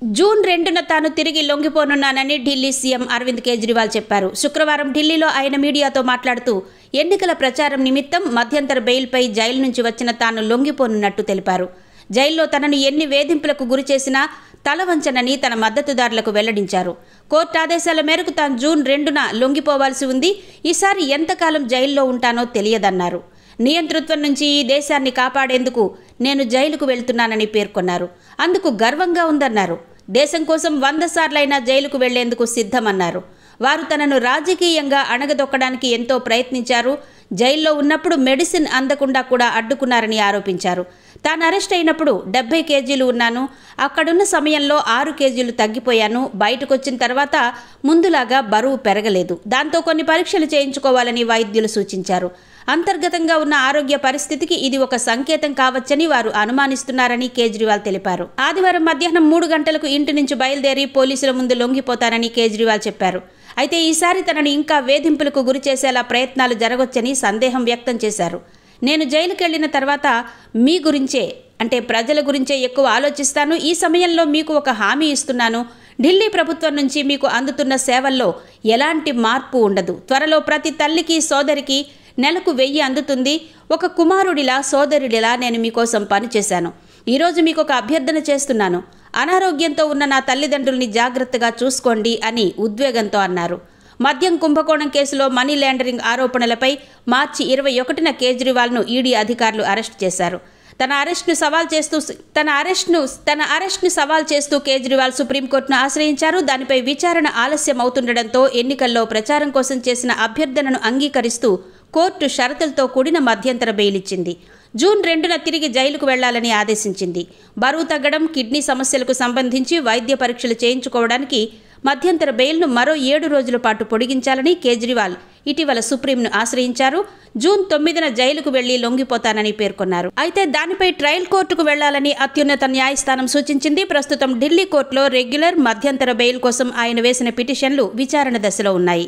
June 2న తాను తిరిగి లొంగిపోనున్నానని Delhi CM Arvind Kejriwal చెప్పారు. శుక్రవారం ఢిల్లీలో ఆయన మీడియాతో మాట్లాడుతూ ఎన్నికల ప్రచారం నిమిత్తం మధ్యంతర బెయిల్పై జైలు నుంచి వచ్చిన తాను లొంగిపోనున్నట్టు తెలిపారు. జైల్లో తనను ఎన్ని వేధింపులకు గురిచేసినా తలవంచనని తన మద్దతుదారులకు వెల్లడించారు. కోర్టు ఆదేశాల మేరకు తాను జూన్ 2న లొంగిపోవాల్సి ఉంది. ఈసారి ఎంతకాలం జైల్లో ఉంటానో తెలియదన్నారు. నియంతృత్వం నుంచి ఈ దేశాన్ని కాపాడేందుకు నేను జైలుకు వెళ్తున్నానని పేర్కొన్నారు. అందుకు గర్వంగా ఉందన్నారు. దేశం కోసం 100 సార్లైనా జైలుకు వెళ్లేందుకు సిద్ధమన్నారు. వారు తనను రాజకీయంగా అణగదొక్కడానికి ఎంతో ప్రయత్నించారు. జైల్లో ఉన్నప్పుడు మెడిసిన్ అందకుండా కూడా అడ్డుకున్నారని ఆరోపించారు. తాను అరెస్ట్ అయినప్పుడు 70 కేజీలు ఉన్నాను. అక్కడున్న సమయంలో 6 కేజీలు తగ్గిపోయాను. బయటకొచ్చిన తర్వాత ముందులాగా బరువు పెరగలేదు. దాంతో కొన్ని పరీక్షలు చేయించుకోవాలని వైద్యులు సూచించారు. అంతర్గతంగా ఉన్న ఆరోగ్య పరిస్థితికి ఇది ఒక సంకేతం కావచ్చని వారు అనుమానిస్తున్నారని కేజ్రీవాల్ తెలిపారు. ఆదివారం మధ్యాహ్నం 3 గంటలకు ఇంటి నుంచి బయలుదేరి పోలీసుల ముందు లొంగిపోతానని కేజ్రీవాల్ చెప్పారు. అయితే ఈసారి తనను ఇంకా వేధింపులకు గురి చేసేలా ప్రయత్నాలు జరగొచ్చని సందేహం వ్యక్తం చేశారు. నేను జైలుకి వెళ్లిన తర్వాత మీ గురించే అంటే ప్రజల గురించే ఎక్కువ ఆలోచిస్తాను. ఈ సమయంలో మీకు ఒక హామీ ఇస్తున్నాను. ఢిల్లీ ప్రభుత్వం నుంచి మీకు అందుతున్న సేవల్లో ఎలాంటి మార్పు ఉండదు. త్వరలో ప్రతి తల్లికి సోదరికి నెలకు 1000 అందుతుంది. ఒక కుమారుడిలా సోదరుడిలా నేను మీకోసం పనిచేశాను. ఈరోజు మీకు ఒక అభ్యర్థన చేస్తున్నాను. అనారోగ్యంతో ఉన్న నా తల్లిదండ్రుల్ని జాగ్రత్తగా చూసుకోండి అని ఉద్వేగంతో అన్నారు. మద్యం కుంభకోణం కేసులో మనీ లాండరింగ్ ఆరోపణలపై మార్చి 21న కేజ్రీవాల్ను ఈడీ అధికారులు అరెస్ట్ చేశారు. తన అరెస్ట్ను సవాల్ చేస్తూ కేజ్రీవాల్ సుప్రీంకోర్టును ఆశ్రయించారు. దానిపై విచారణ ఆలస్యం అవుతుండటంతో ఎన్నికల్లో ప్రచారం కోసం చేసిన అభ్యర్థనను అంగీకరిస్తూ కోర్టు షరతులతో కూడిన మధ్యంతర బెయిల్ ఇచ్చింది. జూన్ 2న తిరిగి జైలుకు వెళ్లాలని ఆదేశించింది. బరువు తగ్గడం, కిడ్నీ సమస్యలకు సంబంధించి వైద్య పరీక్షలు చేయించుకోవడానికి మధ్యంతర బెయిల్ను మరో 7 రోజుల పాటు పొడిగించాలని కేజ్రీవాల్ ఇటీవల సుప్రీంను ఆశ్రయించారు. జూన్ 9న జైలుకు వెళ్లి లొంగిపోతానని పేర్కొన్నారు. అయితే దానిపై ట్రయల్ కోర్టుకు వెళ్లాలని అత్యున్నత న్యాయస్థానం సూచించింది. ప్రస్తుతం ఢిల్లీ కోర్టులో రెగ్యులర్, మధ్యంతర బెయిల్ కోసం ఆయన వేసిన పిటిషన్లు విచారణ దశలో ఉన్నాయి.